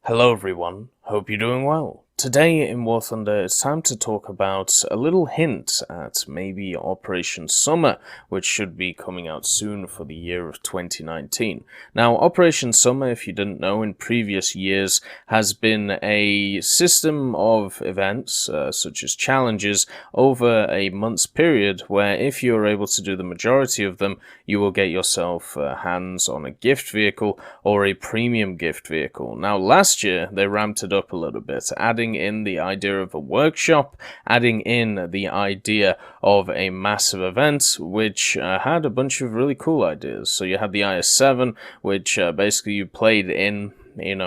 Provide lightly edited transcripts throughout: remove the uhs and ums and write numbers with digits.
Hello everyone, hope you're doing well. Today in War Thunder, it's time to talk about a little hint at maybe Operation Summer, which should be coming out soon for the year of 2019. Now, Operation Summer, if you didn't know, in previous years has been a system of events, such as challenges, over a month's period, where if you're able to do the majority of them, you will get yourself hands on a gift vehicle or a premium gift vehicle. Now, last year, they ramped it up a little bit, adding in the idea of a workshop, adding in the idea of a massive event, which had a bunch of really cool ideas. So you had the IS-7, which basically you played in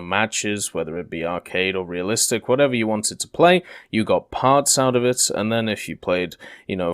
matches, whether it be arcade or realistic, whatever you wanted to play, you got parts out of it, and then if you played,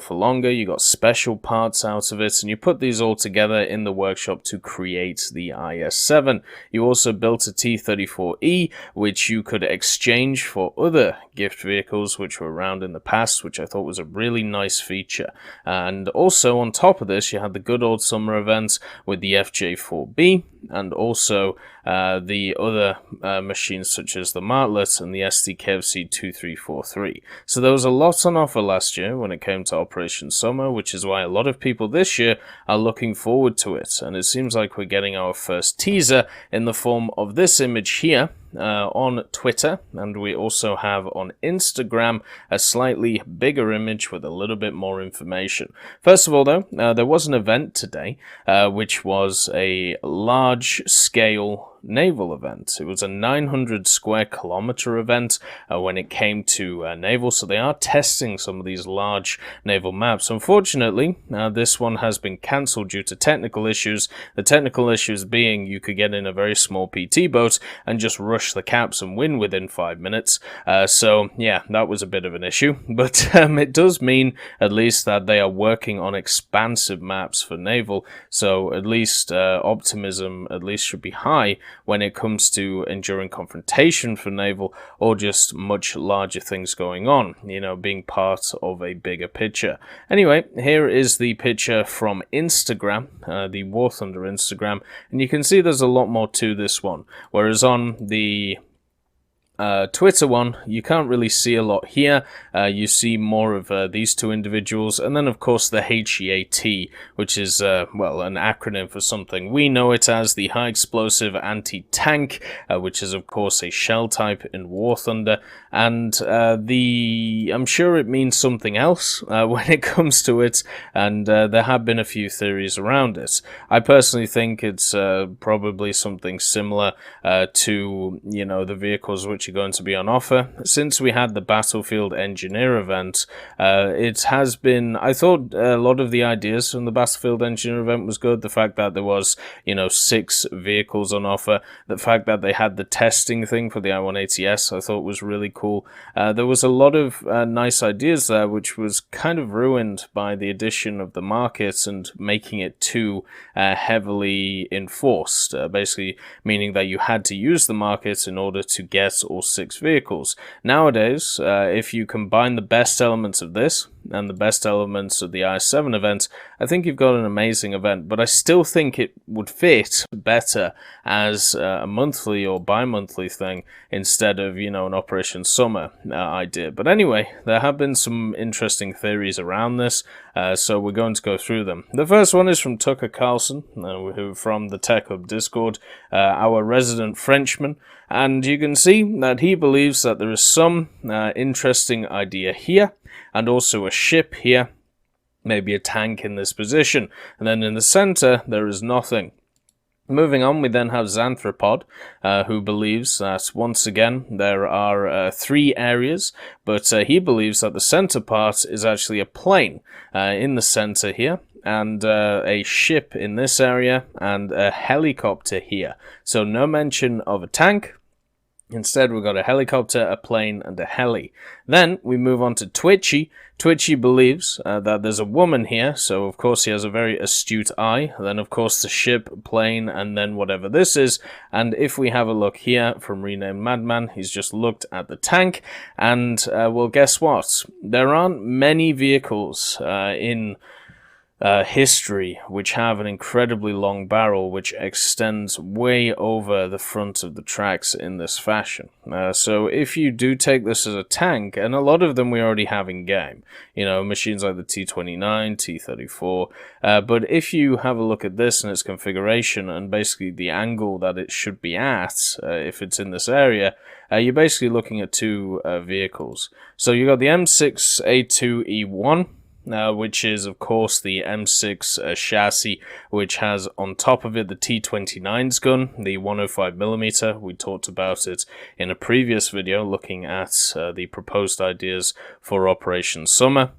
for longer, you got special parts out of it, and you put these all together in the workshop to create the IS-7. You also built a T-34E, which you could exchange for other gift vehicles which were around in the past, which I thought was a really nice feature. And also on top of this, you had the good old summer events with the FJ-4B, and also the other machines such as the Martlet and the SDKFC 2343. So there was a lot on offer last year when it came to Operation Summer, which is why a lot of people this year are looking forward to it. And it seems like we're getting our first teaser in the form of this image here. On Twitter, and we also have on Instagram a slightly bigger image with a little bit more information. First of all, though, there was an event today, which was a large-scale naval event. It was a 900 square kilometer event when it came to naval, so they are testing some of these large naval maps. Unfortunately, this one has been cancelled due to technical issues. The technical issues being you could get in a very small PT boat and just rush the caps and win within 5 minutes. So yeah, that was a bit of an issue, but it does mean at least that they are working on expansive maps for naval, so at least optimism at least should be high when it comes to enduring confrontation for naval, or just much larger things going on, being part of a bigger picture. Anyway, here is the picture from Instagram, the War Thunder Instagram, and you can see there's a lot more to this one, whereas on the Twitter one, you can't really see a lot here. You see more of these two individuals, and then of course the HEAT, which is, well, an acronym for something. We know it as the High Explosive Anti-Tank, which is of course a shell type in War Thunder, and I'm sure it means something else when it comes to it, and there have been a few theories around it. I personally think it's probably something similar to, the vehicles which are going to be on offer. Since we had the Battlefield Engineer event, it has been, I thought a lot of the ideas from the Battlefield Engineer event was good. The fact that there was, 6 vehicles on offer, the fact that they had the testing thing for the I-180S, I thought was really cool. There was a lot of nice ideas there, which was kind of ruined by the addition of the markets and making it too heavily enforced, basically meaning that you had to use the markets in order to get all 6 vehicles. Nowadays, if you combine the best elements of this and the best elements of the IS-7 event, I think you've got an amazing event, but I still think it would fit better as a monthly or bi-monthly thing instead of, an Operation Summer idea. But anyway, there have been some interesting theories around this, so we're going to go through them. The first one is from Tucker Carlson, who from the Tech Hub Discord, our resident Frenchman, and you can see that he believes that there is some interesting idea here, and also a ship here, maybe a tank in this position, and then in the center there is nothing. Moving on, we then have Xanthropod, who believes that, once again, there are 3 areas, but he believes that the center part is actually a plane in the center here, and a ship in this area, and a helicopter here. So no mention of a tank. Instead, we've got a helicopter, a plane, and a heli. Then we move on to Twitchy. Twitchy believes that there's a woman here, so of course he has a very astute eye. Then of course the ship, plane, and then whatever this is. And if we have a look here from Renamed Madman, he's just looked at the tank, and well, guess what? There aren't many vehicles in history, which have an incredibly long barrel which extends way over the front of the tracks in this fashion. So if you do take this as a tank, and a lot of them we already have in game, machines like the T-29, T-34, but if you have a look at this and its configuration and basically the angle that it should be at, if it's in this area, you're basically looking at two vehicles. So you got the M6A2E1, which is, of course, the M6 chassis, which has on top of it the T-29's gun, the 105mm. We talked about it in a previous video looking at the proposed ideas for Operation S.U.M.M.E.R.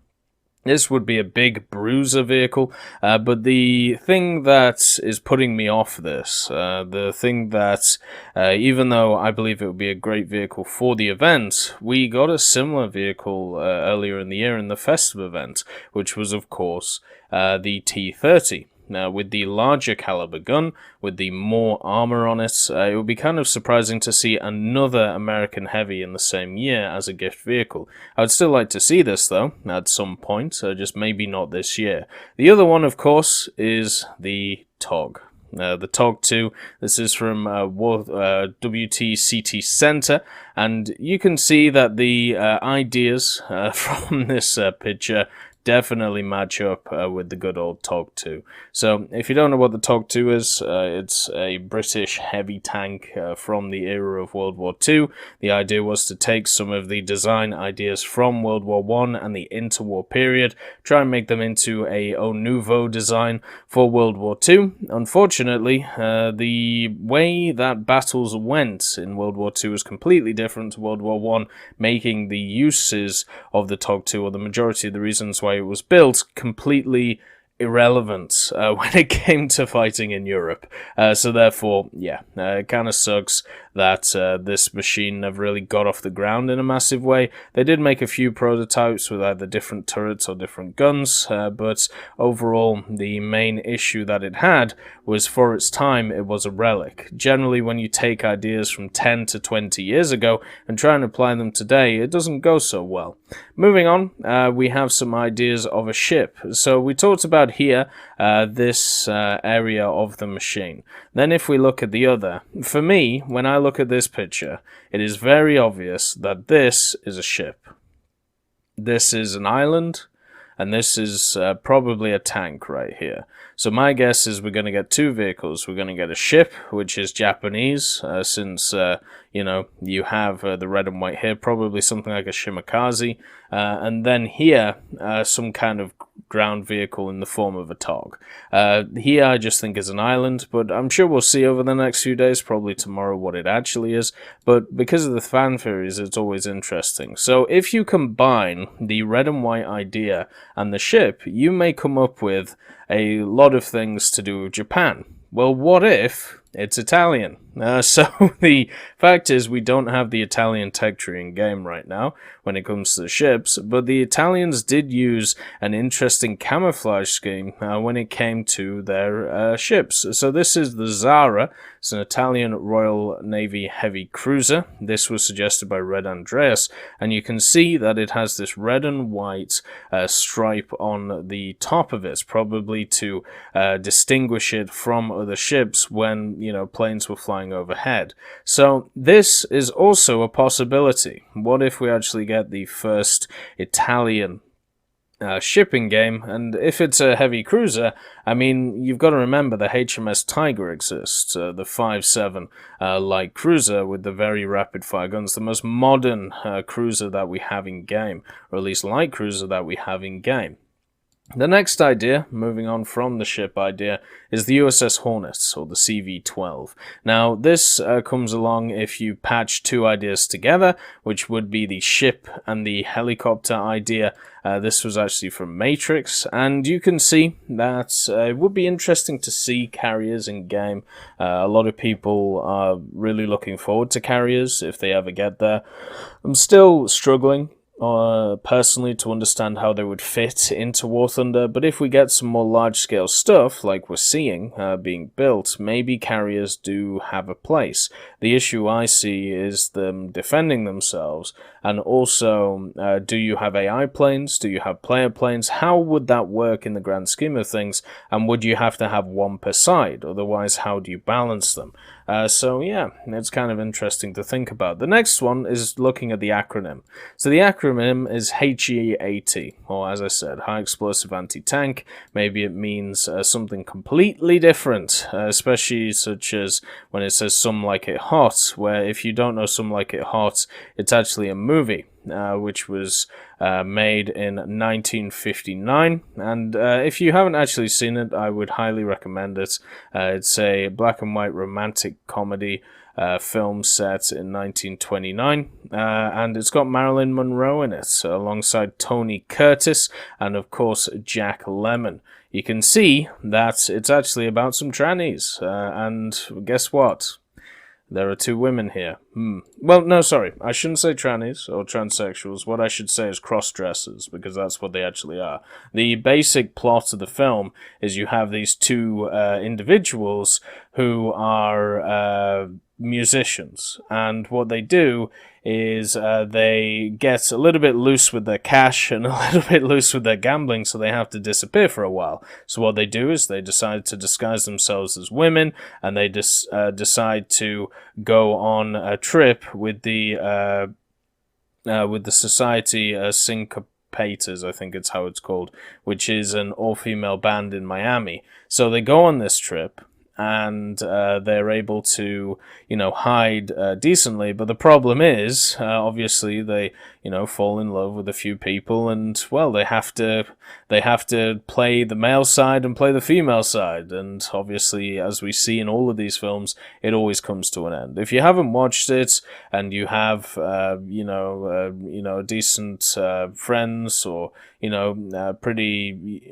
This would be a big bruiser vehicle, but the thing that is putting me off this, the thing that, even though I believe it would be a great vehicle for the event, we got a similar vehicle earlier in the year in the festive event, which was, of course, the T-30. Now, with the larger caliber gun, with the more armor on it, it would be kind of surprising to see another American Heavy in the same year as a gift vehicle. I would still like to see this, though, at some point, just maybe not this year. The other one, of course, is the TOG. The TOG 2, this is from WTCT Center, and you can see that the ideas from this picture definitely match up with the good old TOG 2. So, if you don't know what the TOG 2 is, it's a British heavy tank from the era of World War II. The idea was to take some of the design ideas from World War I and the interwar period, try and make them into a au nouveau design for World War II. Unfortunately, the way that battles went in World War II was completely different to World War I, making the uses of the TOG 2, or the majority of the reasons why it was built, completely irrelevant when it came to fighting in Europe. So therefore, yeah, it kind of sucks that this machine never really got off the ground in a massive way. They did make a few prototypes with either different turrets or different guns, but overall, the main issue that it had was, for its time, it was a relic. Generally, when you take ideas from 10 to 20 years ago and try and apply them today, it doesn't go so well. Moving on, we have some ideas of a ship. So we talked about here this area of the machine. Then if we look at the other, for me, when I look at this picture, it is very obvious that this is a ship. This is an island, and this is probably a tank right here. So my guess is we're going to get two vehicles. We're going to get a ship, which is Japanese, since, you have the red and white here, probably something like a Shimakaze, and then here, some kind of ground vehicle in the form of a TOG. Here I just think is an island, but I'm sure we'll see over the next few days, probably tomorrow, what it actually is. But because of the fan theories, it's always interesting. So if you combine the red and white idea and the ship, you may come up with a lot of things to do with Japan. Well, what if it's Italian? So the fact is we don't have the Italian tech tree in game right now when it comes to the ships, but the Italians did use an interesting camouflage scheme when it came to their ships. So this is the Zara. It's an Italian Royal Navy heavy cruiser. This was suggested by Red Andreas, and you can see that it has this red and white stripe on the top of it, probably to distinguish it from other ships when, planes were flying overhead. So this is also a possibility. What if we actually get the first Italian shipping game? And if it's a heavy cruiser, I mean, you've got to remember the HMS Tiger exists, the 5.7 light cruiser with the very rapid fire guns, the most modern cruiser that we have in game, or at least light cruiser that we have in game. The next idea, moving on from the ship idea, is the USS Hornet, or the CV-12. Now, this comes along if you patch two ideas together, which would be the ship and the helicopter idea. This was actually from Matrix, and you can see that it would be interesting to see carriers in game. A lot of people are really looking forward to carriers if they ever get there. I'm still struggling personally, to understand how they would fit into War Thunder, but if we get some more large-scale stuff, like we're seeing being built, maybe carriers do have a place. The issue I see is them defending themselves, and also, do you have AI planes? Do you have player planes? How would that work in the grand scheme of things, and would you have to have one per side? Otherwise, how do you balance them? So yeah, it's kind of interesting to think about. The next one is looking at the acronym. So the acronym is HEAT, or as I said, High Explosive Anti-Tank. Maybe it means something completely different, especially such as when it says Some Like It Hot, where if you don't know Some Like It Hot, it's actually a movie. Which was made in 1959, and if you haven't actually seen it, I would highly recommend it. It's a black and white romantic comedy film set in 1929, and it's got Marilyn Monroe in it, alongside Tony Curtis, and of course Jack Lemmon. You can see that it's actually about some trannies, and guess what? There are two women here. Well, no, sorry. I shouldn't say trannies or transsexuals. What I should say is cross-dressers, because that's what they actually are. The basic plot of the film is you have these two individuals who are musicians, and what they do is they get a little bit loose with their cash and a little bit loose with their gambling, so they have to disappear for a while. So what they do is they decide to disguise themselves as women, and they decide to go on a trip with the Society Syncopators, I think it's how it's called, which is an all-female band in Miami. So they go on this trip, and they're able to, hide decently. But the problem is, obviously, they, fall in love with a few people, and well, they have to play the male side and play the female side. And obviously, as we see in all of these films, it always comes to an end. If you haven't watched it and you have, decent friends, or pretty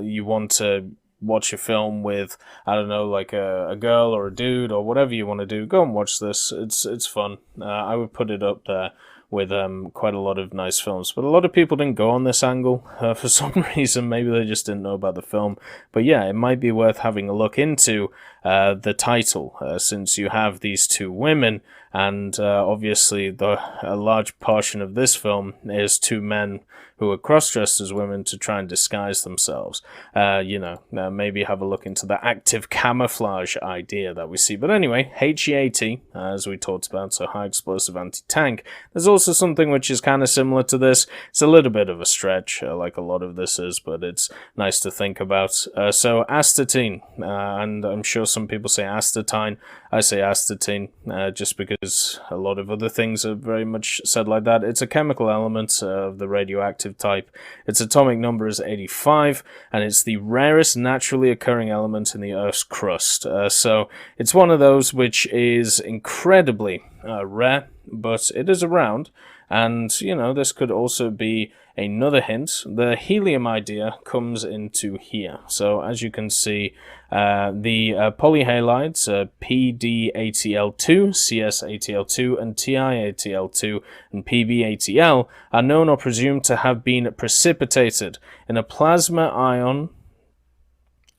you want to watch a film with, I don't know, like a girl or a dude or whatever you want to do, go and watch this. It's fun. I would put it up there with quite a lot of nice films, but a lot of people didn't go on this angle for some reason. Maybe they just didn't know about the film. But yeah, it might be worth having a look into the title, since you have these two women, and obviously a large portion of this film is two men who are cross-dressed as women to try and disguise themselves. Maybe have a look into the active camouflage idea that we see. But anyway, HEAT, as we talked about, so High Explosive Anti-Tank. There's also something which is kind of similar to this. It's a little bit of a stretch, like a lot of this is, but it's nice to think about. So astatine, and I'm sure some people say astatine. I say astatine, just because a lot of other things are very much said like that. It's a chemical element of the radioactive type. Its atomic number is 85, and it's the rarest naturally occurring element in the Earth's crust. So it's one of those which is incredibly rare, but it is around. And, this could also be another hint. The helium idea comes into here. So as you can see, the polyhalides, PDATL2, CSATL2, and TIATL2, and PBATL, are known or presumed to have been precipitated in a plasma ion.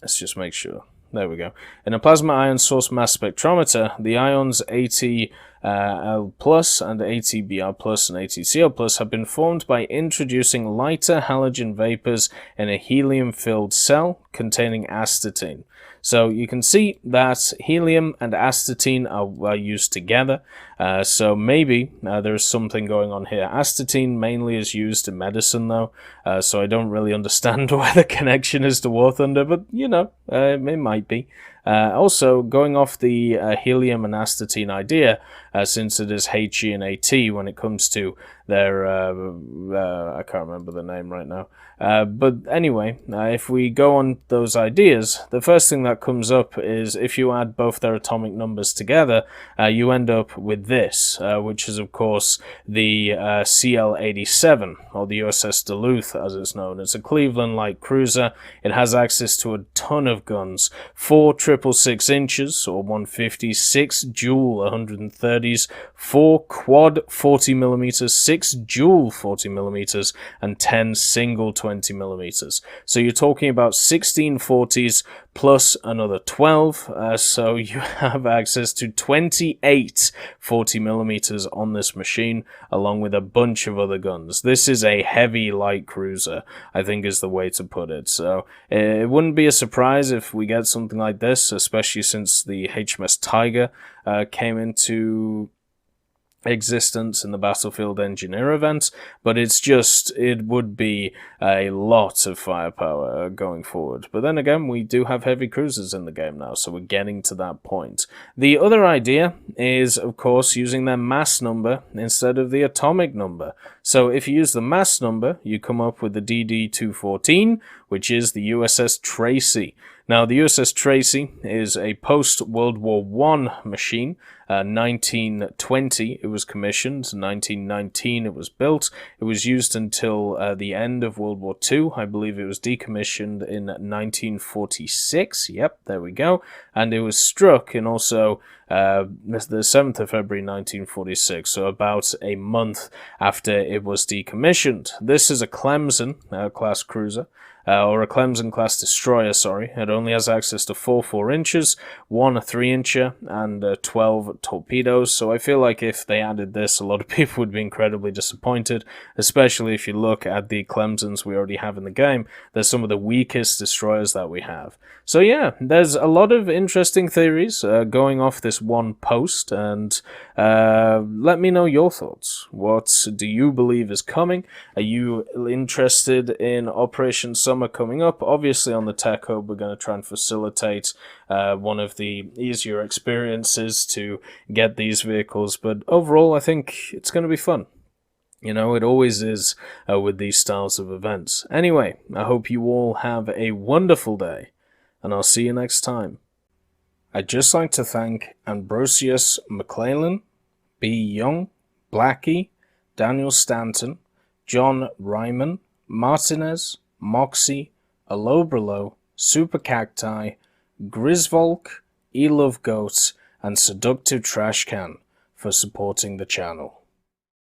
Let's just make sure. There we go. In a plasma ion source mass spectrometer, the ions ATL plus and ATBr plus and ATCl plus have been formed by introducing lighter halogen vapors in a helium-filled cell containing astatine. So you can see that helium and astatine are used together. So maybe there is something going on here. Astatine mainly is used in medicine, though, so I don't really understand where the connection is to War Thunder, but, it might be. Also, going off the helium and astatine idea, since it is HE and AT when it comes to their, I can't remember the name right now. But anyway, if we go on those ideas, the first thing that comes up is if you add both their atomic numbers together, you end up with this, which is, of course, the CL-87, or the USS Duluth, as it's known. It's a Cleveland light cruiser. It has access to a ton of guns, 4 6.6 inches, or 150, 6 dual 130s, 4 quad 40mm, 6 6 dual 40mm and 10 single 20mm. So you're talking about 16 40s plus another 12, so you have access to 28 40mm on this machine, along with a bunch of other guns. This is a heavy light cruiser, I think is the way to put it. So it wouldn't be a surprise if we get something like this, especially since the HMS Tiger came into existence in the Battlefield Engineer event, but it would be a lot of firepower going forward. But then again, we do have heavy cruisers in the game now, so we're getting to that point. The other idea is, of course, using their mass number instead of the atomic number. So if you use the mass number, you come up with the DD-214, which is the USS Tracy. Now, the USS Tracy is a post-World War I machine. 1920 it was commissioned, 1919 it was built. It was used until the end of World War II. I believe it was decommissioned in 1946. Yep, there we go. And it was struck in also the 7th of February 1946, so about a month after it was decommissioned. This is a Clemson class cruiser. Or a Clemson class destroyer, sorry. It only has access to 4 4-inchers, 1 3-incher, and 12 torpedoes. So I feel like if they added this, a lot of people would be incredibly disappointed, especially if you look at the Clemsons we already have in the game. They're some of the weakest destroyers that we have. So yeah, there's a lot of interesting theories going off this one post, and let me know your thoughts. What do you believe is coming? Are you interested in Operation S.U.M.M.E.R coming up? Obviously on the Tech Hub we're going to try and facilitate one of the easier experiences to get these vehicles, but overall I think it's going to be fun. You know, it always is with these styles of events. Anyway, I hope you all have a wonderful day, and I'll see you next time. I'd just like to thank Ambrosius McClellan, B. Young, Blackie, Daniel Stanton, John Ryman, Martinez, Moxie, Alobralo, Super Cacti, Grisvolk, E-Love Goat, and Seductive Trash Can for supporting the channel.